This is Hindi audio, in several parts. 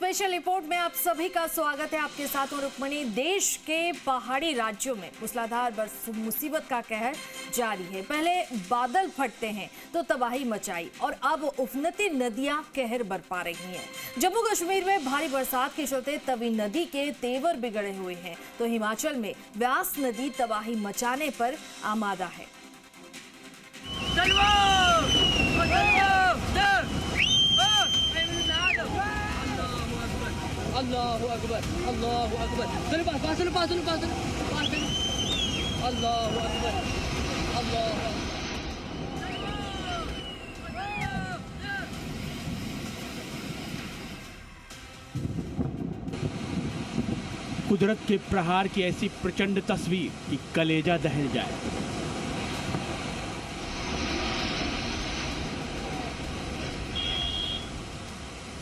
स्पेशल रिपोर्ट में आप सभी का स्वागत है। आपके साथ हूं रुक्मणी। देश के पहाड़ी राज्यों में मूसलाधार मुसीबत का कहर जारी है। पहले बादल फटते हैं तो तबाही मचाई और अब उफनती नदियां कहर बरपा रही हैं। जम्मू कश्मीर में भारी बरसात के चलते तवी नदी के तेवर बिगड़े हुए हैं तो हिमाचल में व्यास नदी तबाही मचाने पर आमादा है। अल्लाहु अकबर, अल्लाहु अकबर। चलो पास अल्लाहु अकबर, अल्लाहु अकबर। कुदरत के प्रहार की ऐसी प्रचंड तस्वीर कि कलेजा दहल जाए।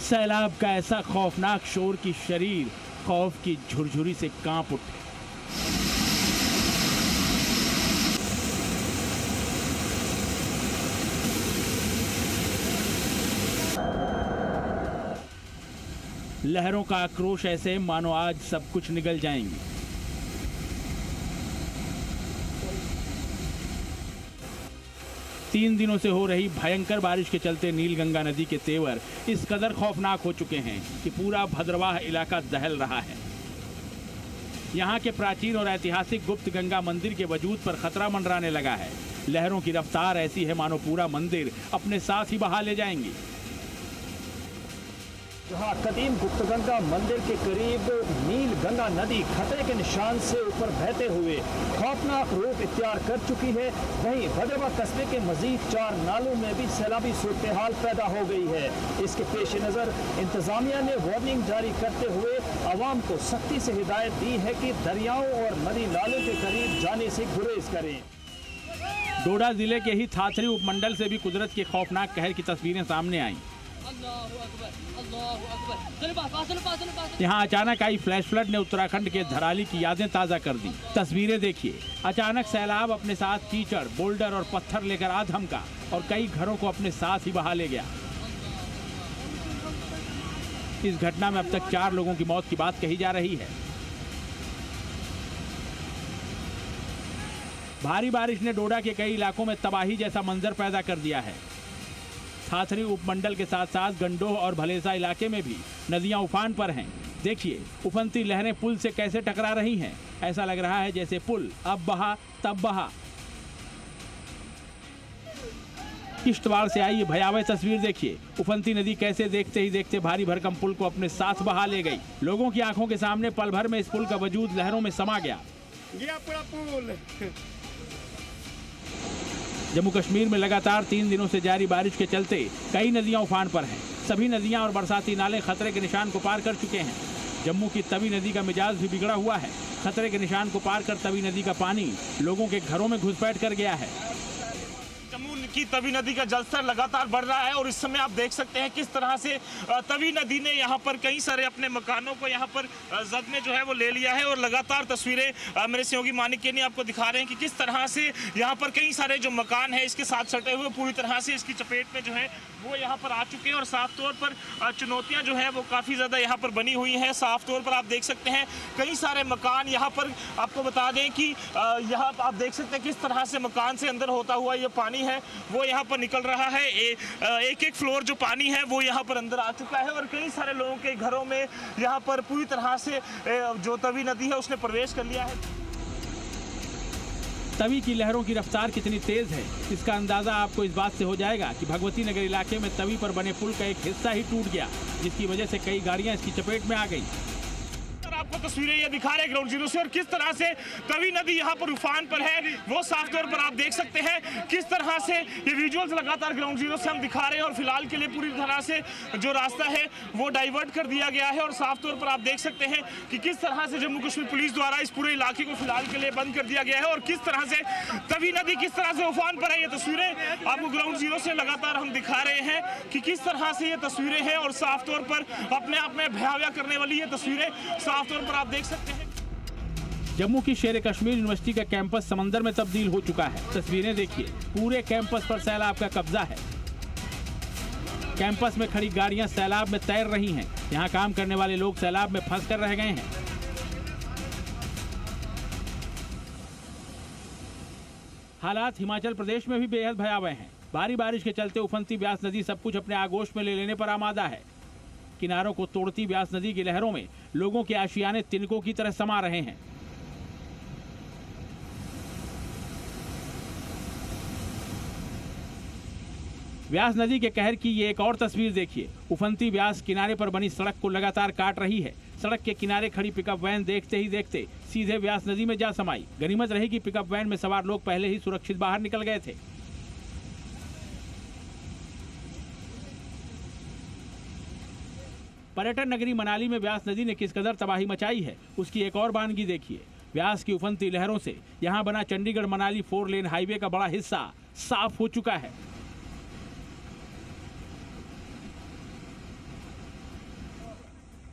सैलाब का ऐसा खौफनाक शोर कि शरीर खौफ की झुरझुरी से कांप उठे। लहरों का आक्रोश ऐसे मानो आज सब कुछ निगल जाएंगे। तीन दिनों से हो रही भयंकर बारिश के चलते नीलगंगा नदी के तेवर इस कदर खौफनाक हो चुके हैं कि पूरा भद्रवाह इलाका दहल रहा है। यहाँ के प्राचीन और ऐतिहासिक गुप्त गंगा मंदिर के वजूद पर खतरा मंडराने लगा है। लहरों की रफ्तार ऐसी है मानो पूरा मंदिर अपने साथ ही बहा ले जाएंगी। जहां कदीम गुप्त गंगा मंदिर के करीब नील गंगा नदी खतरे के निशान से ऊपर बहते हुए खौफनाक रूप इख्तियार कर चुकी है, वहीं भद्रवाह कस्बे के मजीद 4 नालों में भी सैलाबी सूरत हाल पैदा हो गई है। इसके पेश नज़र इंतजामिया ने वार्निंग जारी करते हुए आवाम को सख्ती से हिदायत दी है कि दरियाओं और नदी नालों के करीब जाने से गुरेज करें। डोडा जिले के ही थाथरी उपमंडल से भी कुदरत के खौफनाक कहर की तस्वीरें सामने आईं। यहाँ अचानक आई फ्लैश फ्लड ने उत्तराखंड के धराली की यादें ताजा कर दी। तस्वीरें देखिए, अचानक सैलाब अपने साथ कीचड़, बोल्डर और पत्थर लेकर आ धमका और कई घरों को अपने साथ ही बहा ले गया। इस घटना में अब तक 4 लोगों की मौत की बात कही जा रही है। भारी बारिश ने डोडा के कई इलाकों में तबाही जैसा मंजर पैदा कर दिया है। थाथरी उपमंडल के साथ साथ गंडोह और भलेसा इलाके में भी नदियां उफान पर हैं। देखिए, उफनती लहरें पुल से कैसे टकरा रही हैं। ऐसा लग रहा है जैसे पुल अब बहा तब बहा। किश्तवाड़ से आई ये भयावह तस्वीर देखिए। उफनती नदी कैसे देखते ही देखते भारी भरकम पुल को अपने साथ बहा ले गई। लोगों की आंखों के सामने पल भर में इस पुल का वजूद लहरों में समा गया। पूरा पुल। जम्मू कश्मीर में लगातार 3 दिनों से जारी बारिश के चलते कई नदियां उफान पर हैं। सभी नदियां और बरसाती नाले खतरे के निशान को पार कर चुके हैं। जम्मू की तवी नदी का मिजाज भी बिगड़ा हुआ है। खतरे के निशान को पार कर तवी नदी का पानी लोगों के घरों में घुसपैठ कर गया है। जम्मू की तवी नदी का जलस्तर लगातार बढ़ रहा है और इस समय आप देख सकते हैं किस तरह से तवी नदी ने यहाँ पर कई सारे अपने मकानों को यहाँ पर जद में जो है वो ले लिया है। और लगातार तस्वीरें मेरे सहयोगी मानिक आपको दिखा रहे हैं कि किस तरह से यहाँ पर कई सारे जो मकान है इसके साथ सटे हुए पूरी तरह से इसकी चपेट में जो है वो यहाँ पर आ चुके हैं। और साफ तौर पर चुनौतियाँ जो है वो काफ़ी ज़्यादा यहाँ पर बनी हुई हैं। साफ तौर पर आप देख सकते हैं कई सारे मकान यहाँ पर, आपको बता दें कि यहाँ आप देख सकते हैं किस तरह से मकान से अंदर होता हुआ ये पानी है वो यहाँ पर निकल रहा है। एक एक फ्लोर जो पानी है वो यहाँ पर अंदर आ चुका है और कई सारे लोगों के घरों में यहाँ पर पूरी तरह से जो तवी नदी है उसने प्रवेश कर लिया है। तवी की लहरों की रफ्तार कितनी तेज है इसका अंदाजा आपको इस बात से हो जाएगा कि भगवती नगर इलाके में तवी पर बने पुल का एक हिस्सा ही टूट गया, जिसकी वजह से कई गाड़ियां इसकी चपेट में आ गई। आपको तस्वीरें ये दिखा रहे हैं ग्राउंड जीरो से और किस तरह से तवी नदी यहाँ पर उफान पर है वो साफ तौर पर आप देख सकते हैं। किस तरह से ये विजुअल्स लगातार ग्राउंड जीरो से हम दिखा रहे हैं और फिलहाल के लिए पूरी तरह से जो रास्ता है वो डाइवर्ट कर दिया गया है। और साफ तौर पर आप देख सकते हैं कि किस तरह से जम्मू कश्मीर पुलिस द्वारा इस पूरे इलाके को फिलहाल के लिए बंद कर दिया गया है और किस तरह से तवी नदी किस तरह से उफान पर है। ये तस्वीरें आपको ग्राउंड जीरो से लगातार हम दिखा रहे हैं कि किस तरह से ये तस्वीरें हैं और साफ तौर पर अपने आप में भयावह करने वाली ये तस्वीरें साफ तौर पर आप देख सकते हैं। जम्मू की शेर कश्मीर यूनिवर्सिटी का कैंपस समंदर में तब्दील हो चुका है। तस्वीरें देखिए, पूरे कैंपस पर सैलाब का कब्जा है। कैंपस में खड़ी गाड़ियां सैलाब में तैर रही हैं। यहां काम करने वाले लोग सैलाब में फंस कर रह गए हैं। हालात हिमाचल प्रदेश में भी बेहद भयावह हैं। भारी बारिश के चलते उफनती ब्यास नदी सब कुछ अपने आगोश में ले लेने पर आमादा है। किनारों को तोड़ती ब्यास नदी की लहरों में लोगों के आशियाने तिनकों की तरह समा रहे हैं। ब्यास नदी के कहर की ये एक और तस्वीर देखिए। उफनती ब्यास किनारे पर बनी सड़क को लगातार काट रही है। सड़क के किनारे खड़ी पिकअप वैन देखते ही देखते सीधे ब्यास नदी में जा समाई। गनीमत रही कि पिकअप वैन में सवार लोग पहले ही सुरक्षित बाहर निकल गए थे। पर्यटन नगरी मनाली में ब्यास नदी ने किस कदर तबाही मचाई है, उसकी एक और बानगी देखिए। ब्यास की उफनती लहरों से यहां बना चंडीगढ़ मनाली 4 लेन हाईवे का बड़ा हिस्सा साफ हो चुका है।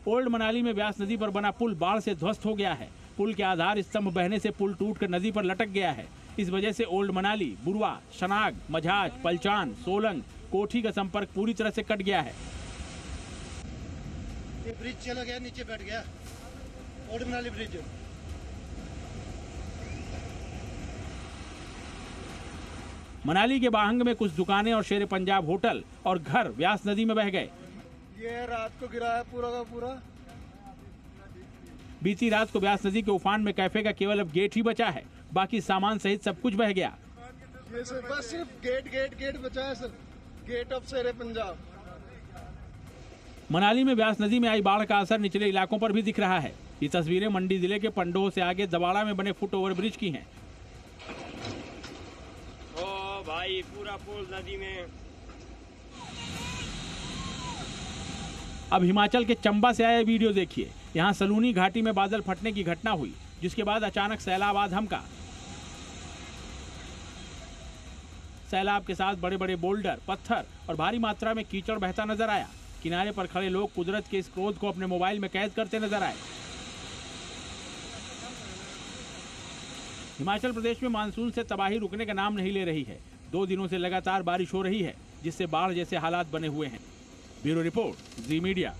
ओल्ड मनाली में ब्यास नदी पर बना पुल बाढ़ से ध्वस्त हो गया है। पुल के आधार स्तंभ बहने से पुल टूटकर नदी पर लटक गया है। इस वजह से ओल्ड मनाली, बुरवा, शनाग, मझाज, पलचान, सोलंग, कोठी का संपर्क पूरी तरह से कट गया है। ये ब्रिज चला गया, नीचे बैठ गया, ओल्ड मनाली ब्रिज। मनाली के बाहंग में कुछ दुकानें और शेर पंजाब होटल और घर ब्यास नदी में बह गए। ये रात को गिरा है पूरा का पूरा। बीती रात को ब्यास नदी के उफान में कैफे का केवल अब गेट ही बचा है, बाकी सामान सहित सब कुछ बह गया। ये बस सिर्फ गेट बचा है सर, गेट ऑफ शेर पंजाब। मनाली में ब्यास नदी में आई बाढ़ का असर निचले इलाकों पर भी दिख रहा है। ये तस्वीरें मंडी जिले के पंडोह से आगे दबाड़ा में बने फुट ओवर ब्रिज की हैं। ओ भाई पूरा पुल नदी में। अब हिमाचल के चंबा से आया वीडियो देखिए। यहाँ सलूनी घाटी में बादल फटने की घटना हुई, जिसके बाद अचानक सैलाब आ धमका। सैलाब के साथ बड़े बड़े बोल्डर, पत्थर और भारी मात्रा में कीचड़ बहता नजर आया। किनारे पर खड़े लोग कुदरत के इस क्रोध को अपने मोबाइल में कैद करते नजर आए। हिमाचल प्रदेश में मानसून से तबाही रुकने का नाम नहीं ले रही है। 2 दिनों से लगातार बारिश हो रही है, जिससे बाढ़ जैसे हालात बने हुए हैं। ब्यूरो रिपोर्ट, जी मीडिया।